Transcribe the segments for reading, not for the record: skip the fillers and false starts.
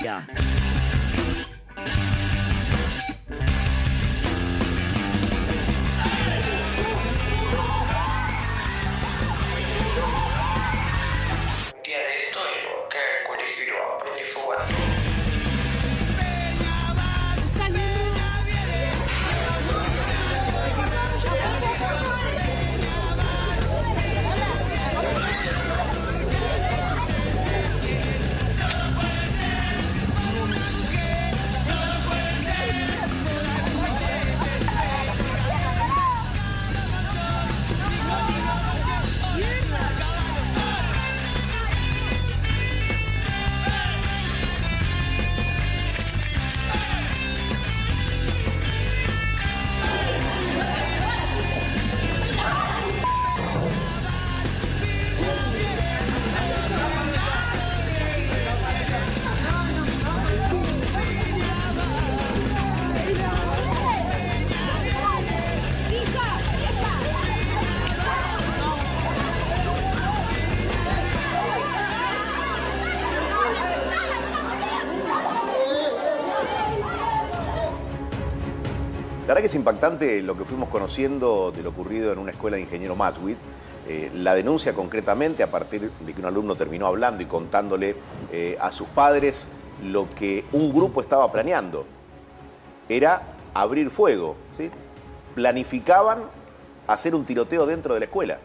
Ya. La verdad que es impactante lo que fuimos conociendo de lo ocurrido en una escuela de ingeniero Maswid. La denuncia concretamente a partir de que un alumno terminó hablando y contándole a sus padres lo que un grupo estaba planeando. Era abrir fuego, ¿sí? Planificaban hacer un tiroteo dentro de la escuela.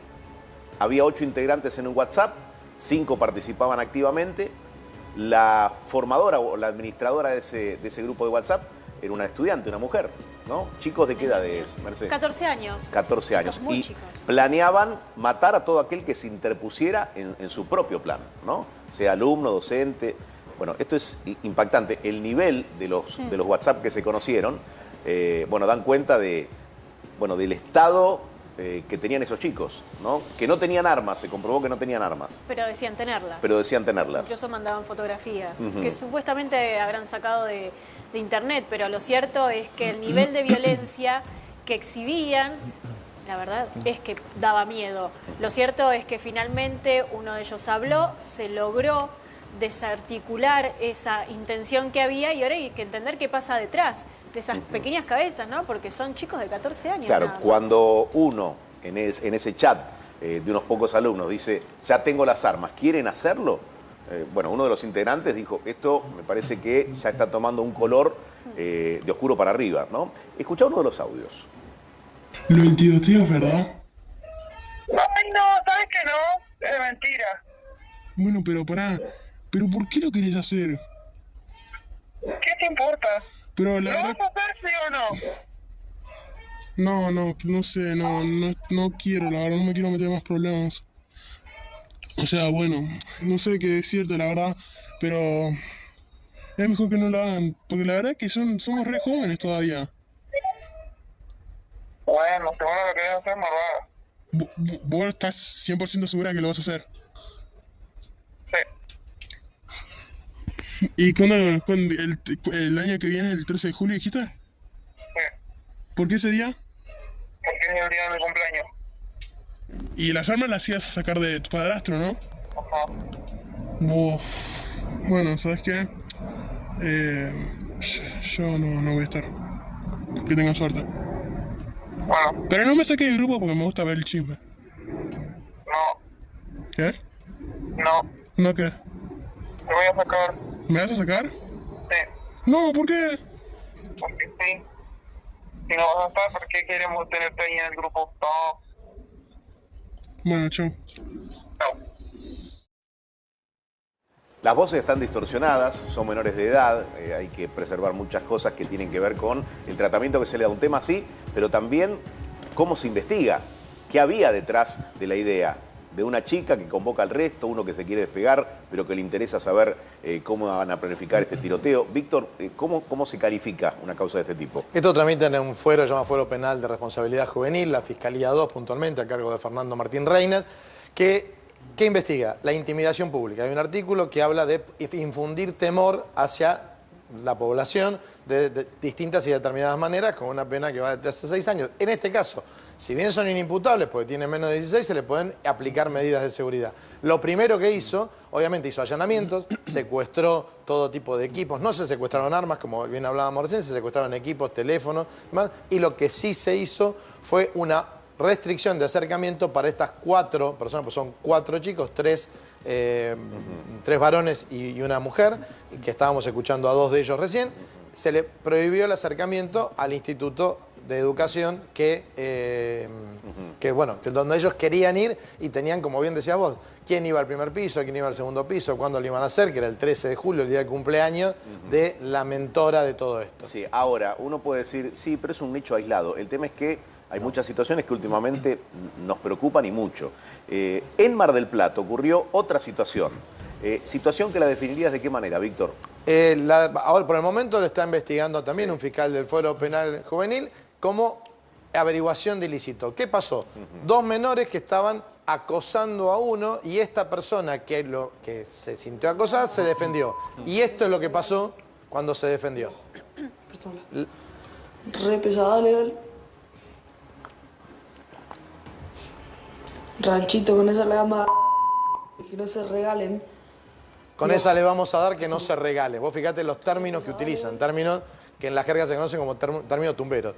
Había 8 integrantes en un WhatsApp, 5 participaban activamente. La formadora o la administradora de ese grupo de WhatsApp era una estudiante, una mujer, ¿no? ¿Chicos de qué edad es, Mercedes? 14 años. 14 años. Muy y chicos. Planeaban matar a todo aquel que se interpusiera en su propio plan, ¿no? Sea alumno, docente. Bueno, esto es impactante. El nivel de los WhatsApp que se conocieron, bueno, dan cuenta del estado que tenían esos chicos, ¿no? Que no tenían armas, se comprobó que no tenían armas. Pero decían tenerlas. Pero decían tenerlas. Incluso mandaban fotografías, que supuestamente habrán sacado de internet, pero lo cierto es que el nivel de violencia que exhibían, la verdad, es que daba miedo. Lo cierto es que finalmente uno de ellos habló, se logró desarticular esa intención que había y ahora hay que entender qué pasa detrás de esas pequeñas cabezas, ¿no? Porque son chicos de 14 años. Claro, nada más. cuando uno en ese chat de unos pocos alumnos dice, ya tengo las armas, ¿quieren hacerlo? Bueno, uno de los integrantes dijo, esto me parece que ya está tomando un color de oscuro para arriba, ¿no? Escuchá uno de los audios. Lo del tiroteo, ¿verdad? Ay, no, ¿sabes que no? Es mentira. Bueno, pero pará. ¿Pero por qué lo querés hacer? ¿Qué te importa? Pero la ¿Lo verdad... vas a hacer, sí o no? No sé, no quiero, la verdad, no me quiero meter en más problemas. O sea, bueno, no sé qué decirte, la verdad, pero es mejor que no lo hagan, porque la verdad es que somos re jóvenes todavía. Bueno, si vos no lo querés hacer, no lo hagas. ¿Vos estás 100% segura que lo vas a hacer? Sí. ¿Y cuándo el año que viene, el 13 de julio, dijiste? Sí. ¿Por qué ese día? Porque es el día de mi cumpleaños. Y las armas las ibas a sacar de tu padrastro, ¿no? Ajá. Bueno, ¿sabes qué? Yo no voy a estar. Que tengas suerte. Bueno, Pero no me saques del grupo porque me gusta ver el chisme. no, ¿Qué? no. ¿No qué? Te voy a sacar. ¿Me vas a sacar? Sí. No, ¿por qué? Porque sí. Si no vas a estar, ¿por qué queremos tenerte ahí en el grupo? No. Bueno, chao. No. Las voces están distorsionadas, son menores de edad, hay que preservar muchas cosas que tienen que ver con el tratamiento que se le da a un tema así, pero también cómo se investiga, qué había detrás de la idea de una chica que convoca al resto, uno que se quiere despegar, pero que le interesa saber cómo van a planificar este tiroteo. Víctor, ¿cómo se califica una causa de este tipo? Esto tramita en un fuero, llamado Fuero Penal de Responsabilidad Juvenil, la Fiscalía 2 puntualmente, a cargo de Fernando Martín Reynés, que investiga la intimidación pública. Hay un artículo que habla de infundir temor hacia la población de distintas y determinadas maneras, con una pena que va de 3 a 6 años. En este caso, si bien son inimputables porque tienen menos de 16, se le pueden aplicar medidas de seguridad. Lo primero que hizo, obviamente hizo allanamientos, secuestró todo tipo de equipos, no se secuestraron armas, como bien hablábamos recién, se secuestraron equipos, teléfonos, demás, y lo que sí se hizo fue una restricción de acercamiento para estas 4 personas, pues son 4 chicos, 3 varones y una mujer, que estábamos escuchando a 2 de ellos recién. Se le prohibió el acercamiento al Instituto de Educación bueno, que donde ellos querían ir y tenían, como bien decías vos, quién iba al primer piso, quién iba al segundo piso, cuándo lo iban a hacer, que era el 13 de julio, el día del cumpleaños de la mentora de todo esto. Sí, ahora, uno puede decir, sí, pero es un nicho aislado. El tema es que hay muchas situaciones que últimamente nos preocupan y mucho. En Mar del Plata ocurrió otra situación. Situación que la definirías de qué manera, Víctor. Ahora, por el momento lo está investigando también un fiscal del Fuero Penal Juvenil como averiguación de ilícito. ¿Qué pasó? 2 menores que estaban acosando a uno y esta persona que se sintió acosada se defendió. Y esto es lo que pasó cuando se defendió. Re pesada, legal. Ranchito, con esa le damos que no se regalen. Con esa le vamos a dar que no se regale. Vos fíjate los términos que utilizan, términos que en la jerga se conocen como términos tumberos.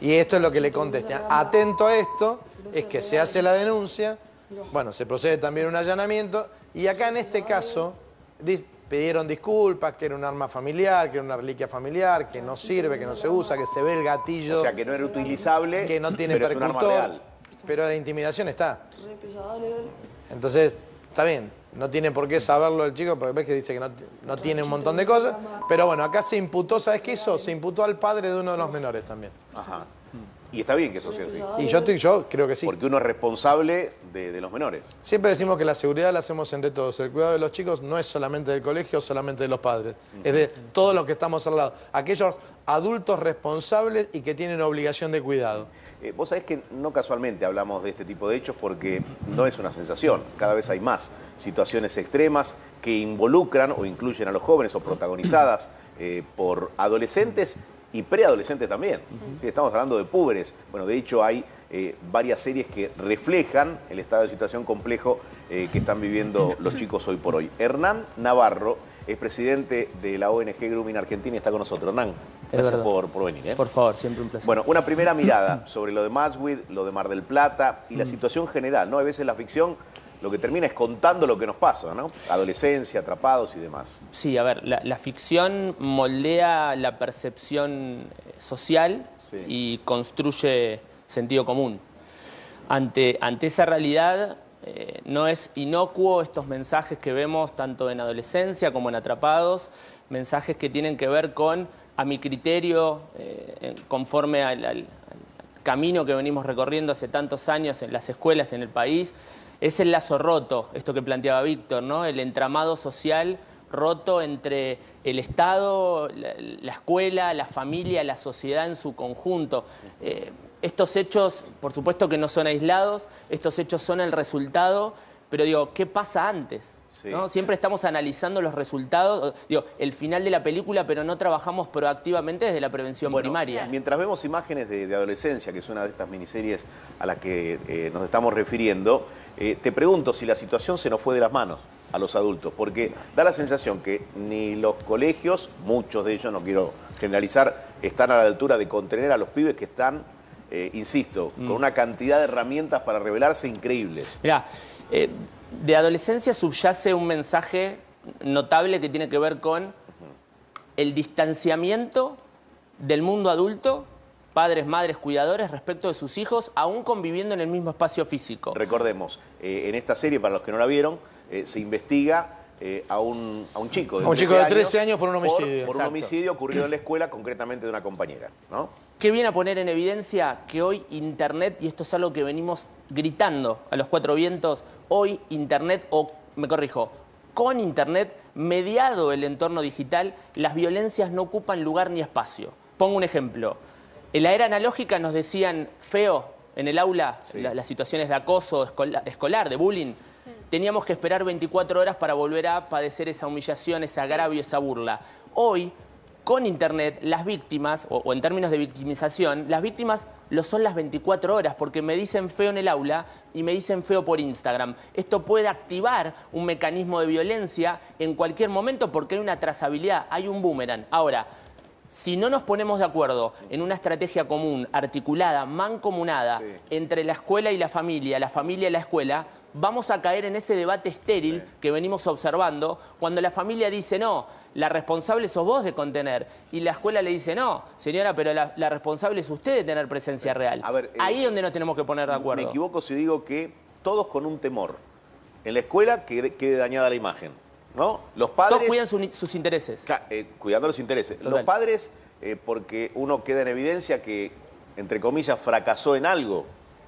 Y esto es lo que le contesté. Atento a esto, es que se hace la denuncia, bueno, se procede también a un allanamiento, y acá en este caso pidieron disculpas, que era un arma familiar, que era una reliquia familiar, que no sirve, que no se usa, que se ve el gatillo. O sea, que no era utilizable, que no tiene pero es un arma percutor, real. pero la intimidación está. Re pesada, legal. Entonces, está bien, no tiene por qué saberlo el chico, porque ves que dice que no tiene un montón de cosas. Pero bueno, acá se imputó, ¿sabes qué hizo? Se imputó al padre de uno de los menores también. Ajá. Y está bien que eso sea así. Y yo creo que sí. Porque uno es responsable de los menores. Siempre decimos que la seguridad la hacemos entre todos. El cuidado de los chicos no es solamente del colegio, solamente de los padres. Es de todos los que estamos al lado. Aquellos adultos responsables y que tienen obligación de cuidado. Vos sabés que no casualmente hablamos de este tipo de hechos porque no es una sensación. Cada vez hay más situaciones extremas que involucran o incluyen a los jóvenes o protagonizadas por adolescentes y preadolescentes también. Sí, estamos hablando de púberes. Bueno, de hecho hay varias series que reflejan el estado de situación complejo que están viviendo los chicos hoy por hoy. Hernán Navarro es presidente de la ONG Grooming Argentina y está con nosotros. Hernán, gracias por venir. Por favor, siempre un placer. Bueno, una primera mirada sobre lo de Matchwit, lo de Mar del Plata y la situación general, ¿no? A veces la ficción lo que termina es contando lo que nos pasa, ¿no? Adolescencia, atrapados y demás. Sí, a ver, la ficción moldea la percepción social y construye sentido común. Ante esa realidad, no es inocuo estos mensajes que vemos tanto en adolescencia como en atrapados, mensajes que tienen que ver con, a mi criterio, conforme al camino que venimos recorriendo hace tantos años en las escuelas en el país, es el lazo roto, esto que planteaba Víctor, ¿no? El entramado social roto entre el Estado, la escuela, la familia, la sociedad en su conjunto. Estos hechos, por supuesto que no son aislados, estos hechos son el resultado, pero digo, ¿qué pasa antes? Sí. ¿No? Siempre estamos analizando los resultados, digo, el final de la película, pero no trabajamos proactivamente desde la prevención primaria. Mientras vemos imágenes de adolescencia, que es una de estas miniseries a las que nos estamos refiriendo, te pregunto si la situación se nos fue de las manos a los adultos, porque da la sensación que ni los colegios, muchos de ellos, no quiero generalizar, están a la altura de contener a los pibes que están, insisto, con una cantidad de herramientas para rebelarse increíbles. Mirá, de adolescencia subyace un mensaje notable que tiene que ver con el distanciamiento del mundo adulto, padres, madres, cuidadores, respecto de sus hijos, aún conviviendo en el mismo espacio físico. Recordemos, en esta serie, para los que no la vieron, se investiga a un chico de 13 años por un homicidio. Por un homicidio ocurrido en la escuela, concretamente de una compañera, ¿no? ¿Qué viene a poner en evidencia? Que hoy Internet, y esto es algo que venimos gritando a los cuatro vientos, hoy Internet, o me corrijo, con Internet, mediado el entorno digital, las violencias no ocupan lugar ni espacio. Pongo un ejemplo. En la era analógica nos decían feo en el aula, las situaciones de acoso escolar, de bullying. teníamos que esperar 24 horas para volver a padecer esa humillación, ese agravio, esa burla. Hoy, con Internet, las víctimas, o en términos de victimización, las víctimas lo son las 24 horas, porque me dicen feo en el aula y me dicen feo por Instagram. Esto puede activar un mecanismo de violencia en cualquier momento porque hay una trazabilidad, hay un boomerang. Ahora, si no nos ponemos de acuerdo en una estrategia común, articulada, mancomunada, entre la escuela y la familia y la escuela, vamos a caer en ese debate estéril que venimos observando cuando la familia dice no, la responsable sos vos de contener, y la escuela le dice no, señora, pero la responsable es usted de tener presencia real. A ver, ahí es donde nos tenemos que poner de acuerdo. Me equivoco si digo que todos con un temor. En la escuela quede dañada la imagen, ¿no? Los padres... Todos cuidan sus intereses. Cuidando los intereses. Total. Los padres, porque uno queda en evidencia que, entre comillas, fracasó en algo.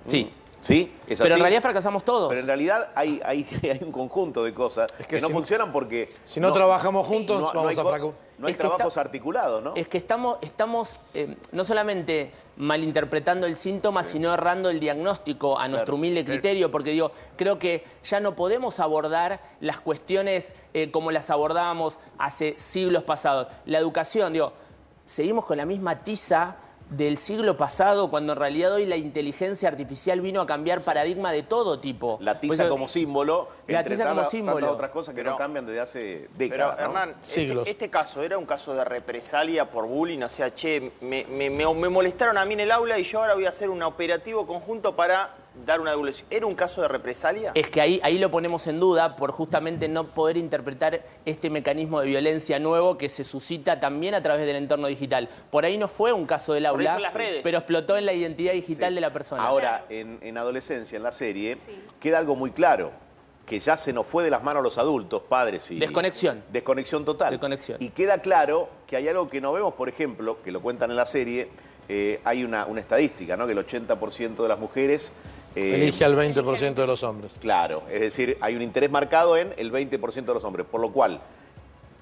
Sí. ¿Sí? ¿Es así? Pero en realidad fracasamos todos. Pero en realidad hay un conjunto de cosas que no funcionan porque... Si no trabajamos juntos, vamos a fracasar. No hay trabajos articulados, ¿no? Es que estamos no solamente malinterpretando el síntoma, sino errando el diagnóstico a nuestro humilde criterio, porque digo, creo que ya no podemos abordar las cuestiones como las abordábamos hace siglos pasados. La educación, digo, seguimos con la misma tiza del siglo pasado, cuando en realidad hoy la inteligencia artificial vino a cambiar paradigma de todo tipo. La tiza como símbolo, tantas otras cosas que no cambian desde hace décadas. Pero, Hernán, Siglos. Este caso era un caso de represalia por bullying, o sea, che, me molestaron a mí en el aula y yo ahora voy a hacer un operativo conjunto para dar una devolución. ¿Era un caso de represalia? Es que ahí lo ponemos en duda por justamente no poder interpretar este mecanismo de violencia nuevo que se suscita también a través del entorno digital. Por ahí no fue un caso del aula, pero explotó en la identidad digital de la persona. Ahora, en adolescencia, en la serie, queda algo muy claro, que ya se nos fue de las manos a los adultos, padres y... Desconexión. Desconexión total. Desconexión. Y queda claro que hay algo que no vemos, por ejemplo, que lo cuentan en la serie, hay una estadística, ¿no? Que el 80% de las mujeres... elige al 20% de los hombres. Claro, es decir, hay un interés marcado en el 20% de los hombres, por lo cual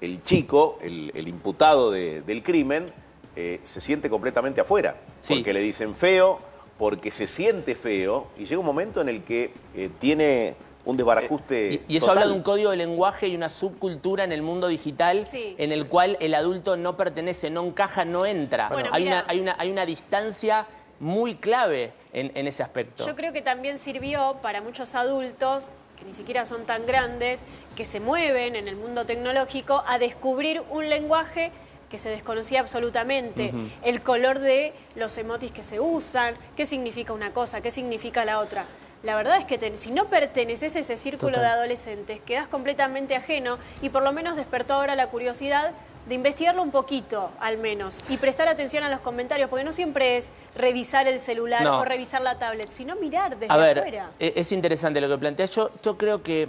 el chico, el imputado del crimen, se siente completamente afuera, porque le dicen feo, porque se siente feo, y llega un momento en el que tiene un desbarajuste y eso total. habla de un código de lenguaje y una subcultura en el mundo digital en el cual el adulto no pertenece, no encaja, no entra. Bueno, hay una distancia muy clave en ese aspecto. Yo creo que también sirvió para muchos adultos, que ni siquiera son tan grandes, que se mueven en el mundo tecnológico, a descubrir un lenguaje que se desconocía absolutamente. El color de los emotis que se usan, qué significa una cosa, qué significa la otra. La verdad es que si no perteneces a ese círculo de adolescentes, quedás completamente ajeno y por lo menos despertó ahora la curiosidad de investigarlo un poquito, al menos, y prestar atención a los comentarios, porque no siempre es revisar el celular o revisar la tablet, sino mirar desde afuera. Es interesante lo que planteas. Yo creo que,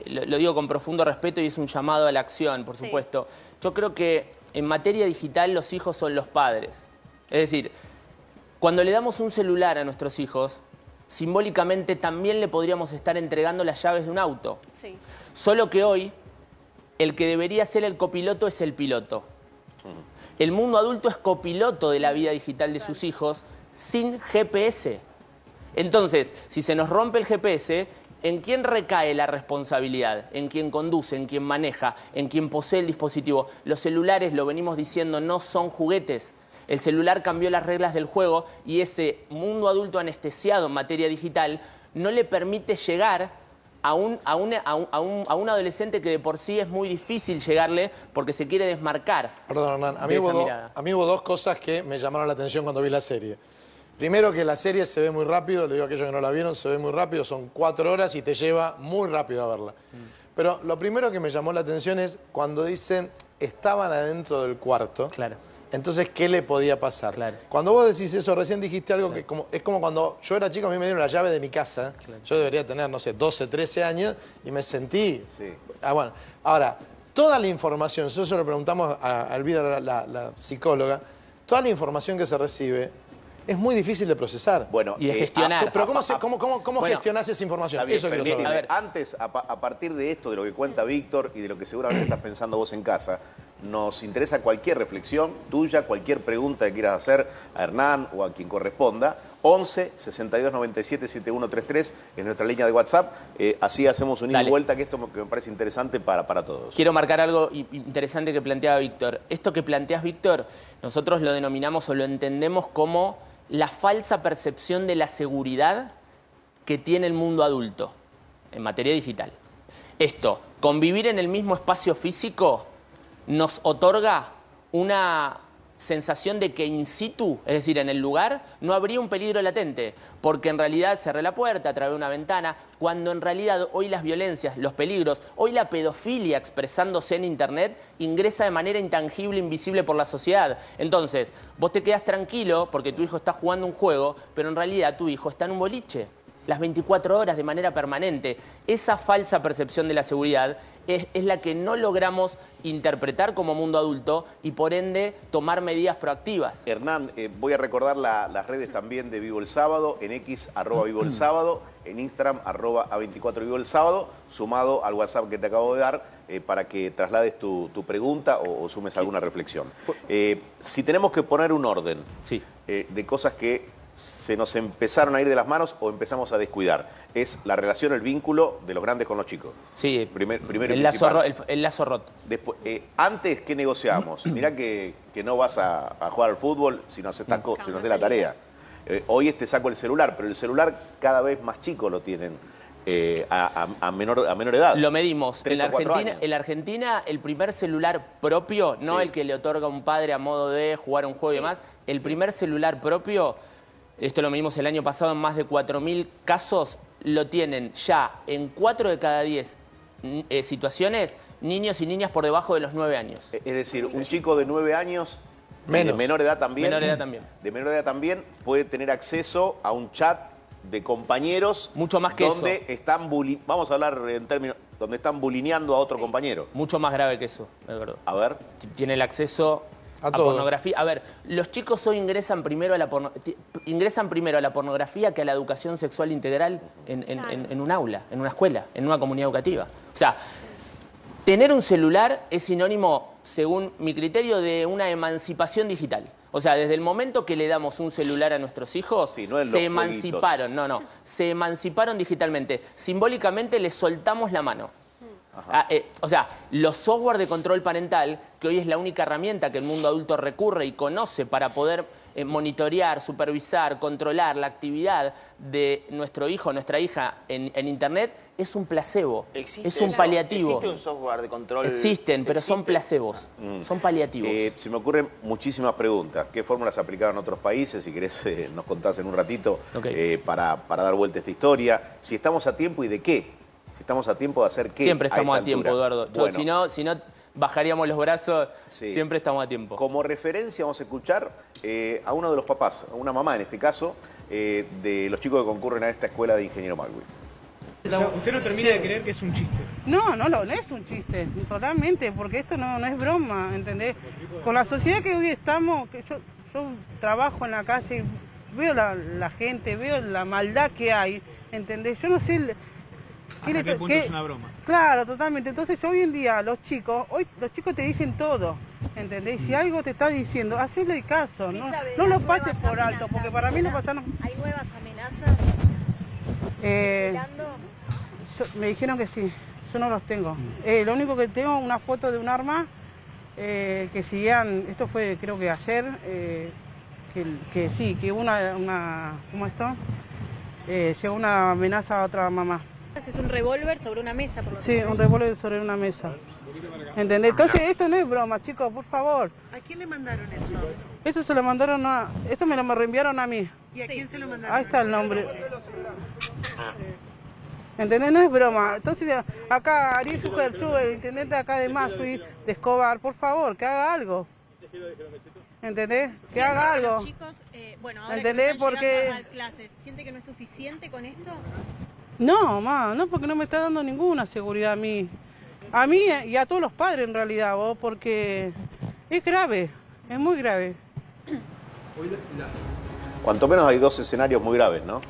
lo digo con profundo respeto y es un llamado a la acción, por supuesto. Yo creo que en materia digital los hijos son los padres. Es decir, cuando le damos un celular a nuestros hijos, simbólicamente también le podríamos estar entregando las llaves de un auto. Sí. Solo que hoy el que debería ser el copiloto es el piloto. El mundo adulto es copiloto de la vida digital de sus hijos sin GPS. Entonces, si se nos rompe el GPS, ¿en quién recae la responsabilidad? En quien conduce, en quien maneja, en quien posee el dispositivo. Los celulares, lo venimos diciendo, no son juguetes. El celular cambió las reglas del juego y ese mundo adulto anestesiado en materia digital no le permite llegar a un adolescente que de por sí es muy difícil llegarle porque se quiere desmarcar. Perdón, Hernán, a mí hubo dos cosas que me llamaron la atención cuando vi la serie. Primero, que la serie se ve muy rápido, le digo a aquellos que no la vieron, se ve muy rápido, son 4 horas y te lleva muy rápido a verla. Pero lo primero que me llamó la atención es cuando dicen estaban adentro del cuarto. Claro. Entonces, ¿qué le podía pasar? Claro. Cuando vos decís eso, recién dijiste algo que es como cuando yo era chico, a mí me dieron la llave de mi casa. Claro. Yo debería tener, no sé, 12, 13 años y me sentí... bueno, ahora, toda la información, eso se lo preguntamos a Elvira, la psicóloga, toda la información que se recibe es muy difícil de procesar. Bueno, y de gestionar. Pero ¿cómo gestionás esa información? Bien, eso quiero saber. A ver, antes, a partir de esto, de lo que cuenta Víctor y de lo que seguramente estás pensando vos en casa, nos interesa cualquier reflexión tuya, cualquier pregunta que quieras hacer a Hernán o a quien corresponda, 11 62 97 7133 en nuestra línea de WhatsApp. Así hacemos un ida y vuelta, que esto que me parece interesante para todos. Quiero marcar algo interesante que planteaba Víctor. Esto que planteas, Víctor, nosotros lo denominamos o lo entendemos como la falsa percepción de la seguridad que tiene el mundo adulto en materia digital. Esto, convivir en el mismo espacio físico nos otorga una sensación de que in situ, es decir, en el lugar, no habría un peligro latente, porque en realidad cerré la puerta, trabé una ventana, cuando en realidad hoy las violencias, los peligros, hoy la pedofilia expresándose en Internet ingresa de manera intangible, invisible por la sociedad. Entonces, vos te quedás tranquilo porque tu hijo está jugando un juego, pero en realidad tu hijo está en un boliche las 24 horas de manera permanente. Esa falsa percepción de la seguridad es la que no logramos interpretar como mundo adulto y por ende tomar medidas proactivas. Hernán, voy a recordar las redes también de Vivo el Sábado, en X, @Vivo el Sábado, en Instagram, @A24 Vivo el Sábado, sumado al WhatsApp que te acabo de dar, para que traslades tu pregunta o sumes alguna reflexión. Si tenemos que poner un orden de cosas que se nos empezaron a ir de las manos o empezamos a descuidar, es la relación, el vínculo de los grandes con los chicos. Sí, primero el lazo roto. Después, antes, ¿qué negociábamos? Mirá que no vas a jugar al fútbol si no haces la tarea. Hoy te saco el celular, pero el celular cada vez más chico lo tienen a menor edad. Lo medimos. En la Argentina, el primer celular propio, no el que le otorga un padre a modo de jugar un juego y demás, el primer celular propio, esto lo medimos el año pasado en más de 4.000 casos, lo tienen ya en 4 de cada 10 situaciones niños y niñas por debajo de los 9 años. Es decir, un chico de 9 años, de menor edad también, de menor edad también, puede tener acceso a un chat de compañeros mucho más que donde eso. Están vamos a hablar en términos, donde están bulineando a otro compañero. Mucho más grave que eso, es verdad. A ver. Tiene el acceso a pornografía. A ver, los chicos hoy ingresan primero a la pornografía que a la educación sexual integral en un aula, en una escuela, en una comunidad educativa. O sea, tener un celular es sinónimo, según mi criterio, de una emancipación digital. O sea, desde el momento que le damos un celular a nuestros hijos, se emanciparon, se emanciparon digitalmente. Simbólicamente les soltamos la mano. O sea, los software de control parental, que hoy es la única herramienta que el mundo adulto recurre y conoce para poder monitorear, supervisar, controlar la actividad de nuestro hijo o nuestra hija en Internet, es un placebo, es un paliativo. ¿Existe un software de control? Existen, pero son placebos, son paliativos. Se me ocurren muchísimas preguntas. ¿Qué fórmulas aplicaron en otros países? Si querés, nos contás en un ratito para dar vuelta a esta historia. Si estamos a tiempo y de qué. Si estamos a tiempo de hacer qué. Siempre estamos a tiempo, Eduardo. Bueno. Si no, bajaríamos los brazos, siempre estamos a tiempo. Como referencia vamos a escuchar a uno de los papás, a una mamá en este caso, de los chicos que concurren a esta escuela de Ingeniero Magwit. Usted no termina de creer que es un chiste. No es un chiste, totalmente, porque esto no es broma, ¿entendés? Con la sociedad que hoy estamos, que yo trabajo en la calle, veo la gente, veo la maldad que hay, ¿entendés? Yo no sé... ¿Hasta qué punto es una broma? Claro, totalmente. Entonces hoy en día los chicos te dicen todo, ¿entendés? Si algo te está diciendo, hacele caso, no lo pases por alto, porque para mí no pasaron... ¿Hay nuevas amenazas? Me dijeron que sí, yo no los tengo. Lo único que tengo es una foto de un arma que seguían, esto fue creo que ayer, que hubo una ¿cómo esto? Llegó una amenaza a otra mamá. Es un revólver sobre una mesa, por lo Sí, un revólver sobre una mesa. ¿Entendés? Entonces esto no es broma, chicos, por favor. ¿A quién le mandaron eso? Esto se lo mandaron esto me lo reenviaron a mí. ¿Y a quién se lo mandaron? Ahí está el nombre. ¿Entendés? No es broma. Entonces acá Ariel Superchu, el intendente acá de Masui, de Escobar, por favor, que haga algo. ¿Entendés? Que haga algo. Los chicos, ahora ¿entendés? Que porque a clases, ¿siente que no es suficiente con esto? No, no, porque no me está dando ninguna seguridad a mí y a todos los padres en realidad, porque es grave, es muy grave. Cuanto menos hay dos escenarios muy graves, ¿no?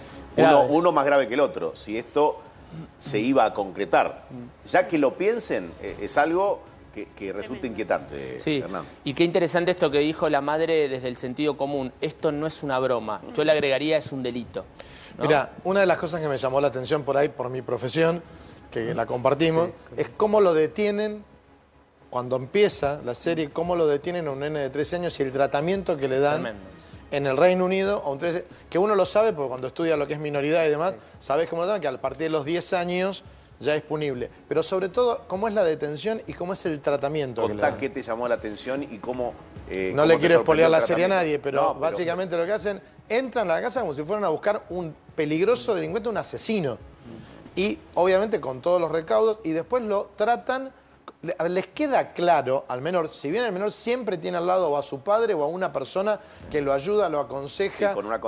Uno más grave que el otro. Si esto se iba a concretar, ya que lo piensen, es algo que resulta inquietante, Sí, Hernán. y qué interesante esto que dijo la madre desde el sentido común. Esto no es una broma. Yo le agregaría es un delito, ¿no? Mira, una de las cosas que me llamó la atención por ahí, por mi profesión, que la compartimos, es cómo lo detienen cuando empieza la serie, cómo lo detienen a un nene de 13 años y el tratamiento que le dan. Tremendo. En el Reino Unido, a un 13, que uno lo sabe porque cuando estudia lo que es minoridad y demás, sabés cómo lo dan, que a partir de los 10 años ya es punible. Pero sobre todo, cómo es la detención y cómo es el tratamiento que le Contá dan. qué te llamó la atención y cómo... No cómo le te quiero sorprendió spoilear el la serie a tratamiento. nadie, pero No, básicamente lo que hacen, entran a la casa como si fueran a buscar un peligroso delincuente, un asesino. Y obviamente con todos los recaudos, y después lo tratan... Les queda claro, al menor, si bien el menor siempre tiene al lado o a su padre o a una persona que lo ayuda, lo aconseja. Sí, con una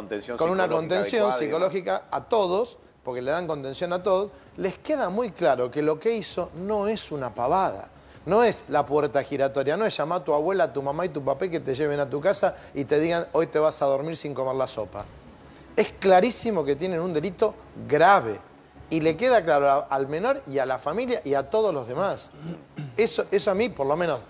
contención psicológica a todos, porque le dan contención a todos, les queda muy claro que lo que hizo no es una pavada. No es la puerta giratoria, no es llamar a tu abuela, a tu mamá y tu papá que te lleven a tu casa y te digan hoy te vas a dormir sin comer la sopa. Es clarísimo que tienen un delito grave. Y le queda claro al menor y a la familia y a todos los demás. Eso a mí, por lo menos,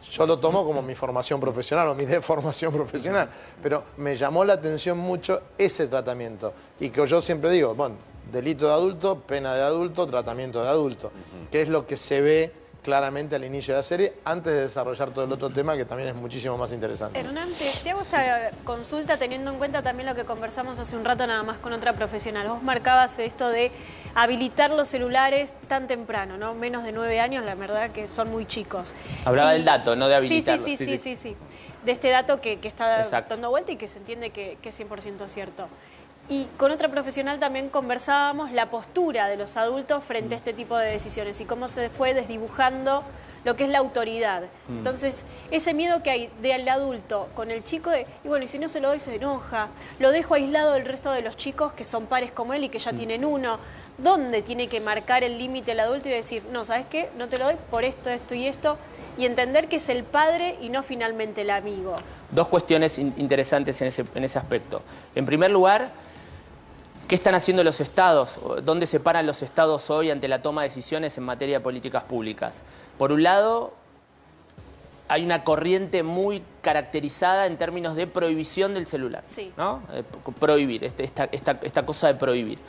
yo lo tomo como mi formación profesional o mi deformación profesional. Pero me llamó la atención mucho ese tratamiento. Y que yo siempre digo, bueno, delito de adulto, pena de adulto, tratamiento de adulto. Que es lo que se ve claramente al inicio de la serie, antes de desarrollar todo el otro tema que también es muchísimo más interesante. Hernán, te hago esa consulta teniendo en cuenta también lo que conversamos hace un rato nada más con otra profesional. Vos marcabas esto de habilitar los celulares tan temprano, ¿no? Menos de 9 años, la verdad que son muy chicos. Hablaba del dato, no de habilitarlo. Sí. De este dato que está Exacto. dando vuelta y que se entiende que es 100% cierto. Y con otra profesional también conversábamos la postura de los adultos frente a este tipo de decisiones y cómo se fue desdibujando lo que es la autoridad. Entonces, ese miedo que hay del adulto con el chico de, y bueno, y si no se lo doy se enoja, lo dejo aislado del resto de los chicos que son pares como él y que ya tienen uno. ¿Dónde tiene que marcar el límite el adulto y decir, no, ¿sabes qué? No te lo doy por esto, esto y esto, y entender que es el padre y no finalmente el amigo? Dos cuestiones interesantes en ese aspecto. En primer lugar, ¿qué están haciendo los estados? ¿Dónde se paran los estados hoy ante la toma de decisiones en materia de políticas públicas? Por un lado, hay una corriente muy caracterizada en términos de prohibición del celular, sí, ¿no? Prohibir, esta cosa de prohibir.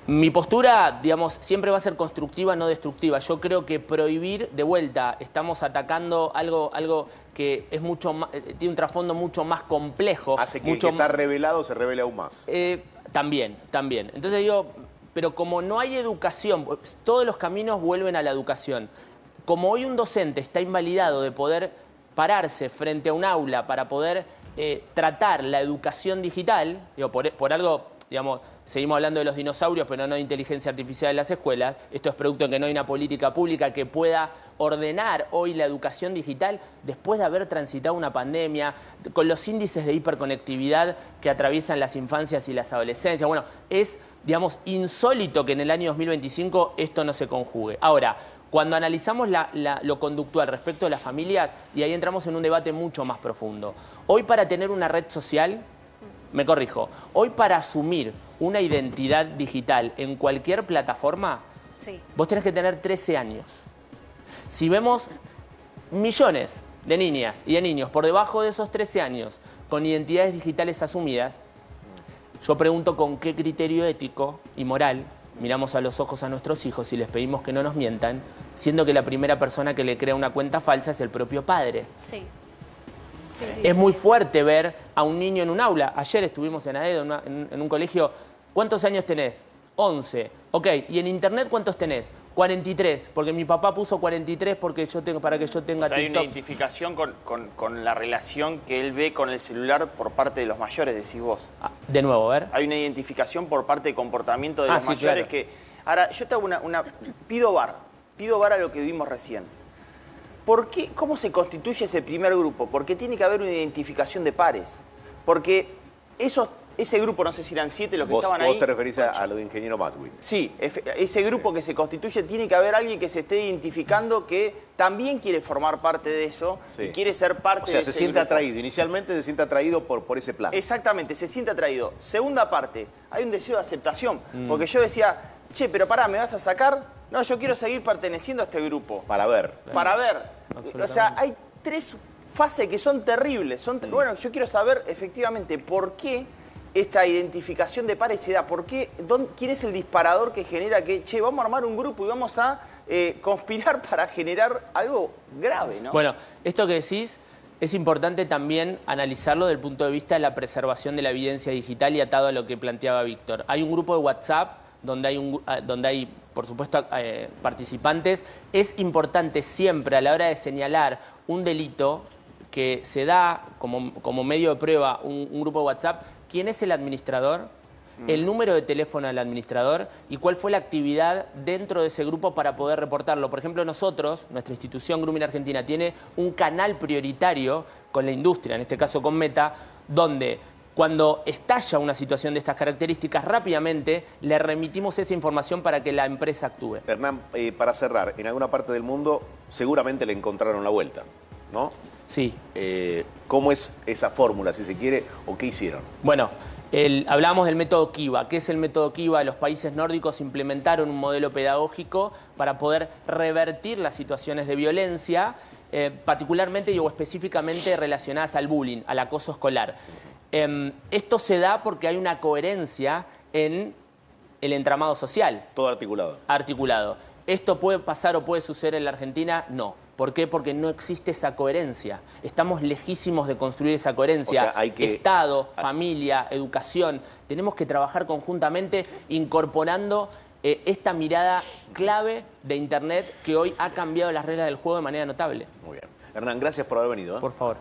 Mi postura, digamos, siempre va a ser constructiva, no destructiva. Yo creo que prohibir, de vuelta, estamos atacando algo que es mucho más, tiene un trasfondo mucho más complejo. Hace que mucho el que está revelado se revele aún más. También. Entonces digo, pero como no hay educación, todos los caminos vuelven a la educación. Como hoy un docente está invalidado de poder pararse frente a un aula para poder tratar la educación digital, digo, por algo, digamos, seguimos hablando de los dinosaurios, pero no de inteligencia artificial en las escuelas. Esto es producto de que no hay una política pública que pueda ordenar hoy la educación digital después de haber transitado una pandemia, con los índices de hiperconectividad que atraviesan las infancias y las adolescencias. Bueno, es, digamos, insólito que en el año 2025 esto no se conjugue. Ahora, cuando analizamos lo conductual respecto de las familias, y ahí entramos en un debate mucho más profundo. Hoy para tener una red social, me corrijo, hoy para asumir una identidad digital en cualquier plataforma, sí, vos tenés que tener 13 años. Si vemos millones de niñas y de niños por debajo de esos 13 años con identidades digitales asumidas, yo pregunto con qué criterio ético y moral miramos a los ojos a nuestros hijos y les pedimos que no nos mientan, siendo que la primera persona que le crea una cuenta falsa es el propio padre. Sí. Es muy fuerte ver a un niño en un aula. Ayer estuvimos en Aedo, en un colegio. ¿Cuántos años tenés? 11. Ok, ¿y en internet cuántos tenés? 43, porque mi papá puso 43 porque para que yo tenga o sea, hay una TikTok. identificación con la relación que él ve con el celular por parte de los mayores, decís vos. De nuevo, a ver. Hay una identificación por parte de comportamiento de los sí, mayores claro. que... Ahora, yo te hago pido VAR a lo que vimos recién. ¿Por qué? ¿Cómo se constituye ese primer grupo? Porque tiene que haber una identificación de pares. Porque ese grupo, no sé si eran 7 los que estaban ahí. ¿Vos te referís a lo de ingeniero Matwin? Sí, ese grupo que se constituye tiene que haber alguien que se esté identificando que también quiere formar parte de eso y quiere ser parte de ese se siente grupo. atraído. Inicialmente se siente atraído por ese plan. Exactamente, se siente atraído. Segunda parte, hay un deseo de aceptación. Porque yo decía, che, pero pará, ¿me vas a sacar? No, yo quiero seguir perteneciendo a este grupo. Para ver. Para ver. O sea, hay 3 fases que son terribles. Bueno, yo quiero saber efectivamente por qué esta identificación de pares se da. ¿Quién es el disparador que genera que, che, vamos a armar un grupo y vamos a conspirar para generar algo grave, ¿no? Bueno, esto que decís es importante también analizarlo desde el punto de vista de la preservación de la evidencia digital y atado a lo que planteaba Víctor. Hay un grupo de WhatsApp donde hay por supuesto, participantes. Es importante siempre a la hora de señalar un delito que se da como medio de prueba un grupo de WhatsApp, quién es el administrador, el número de teléfono del administrador y cuál fue la actividad dentro de ese grupo para poder reportarlo. Por ejemplo, nosotros, nuestra institución Grooming Argentina, tiene un canal prioritario con la industria, en este caso con Meta, donde cuando estalla una situación de estas características, rápidamente le remitimos esa información para que la empresa actúe. Hernán, para cerrar, en alguna parte del mundo seguramente le encontraron la vuelta, ¿no? Sí. ¿Cómo es esa fórmula, si se quiere, o qué hicieron? Bueno, hablamos del método Kiva. ¿Qué es el método Kiva? Los países nórdicos implementaron un modelo pedagógico para poder revertir las situaciones de violencia, particularmente o específicamente relacionadas al bullying, al acoso escolar. Esto se da porque hay una coherencia en el entramado social. Todo articulado. Articulado. ¿Esto puede pasar o puede suceder en la Argentina? No. ¿Por qué? Porque no existe esa coherencia. Estamos lejísimos de construir esa coherencia. O sea, hay que... Estado, familia, educación. Tenemos que trabajar conjuntamente incorporando esta mirada clave de Internet que hoy ha cambiado las reglas del juego de manera notable. Muy bien. Hernán, gracias por haber venido. Por favor.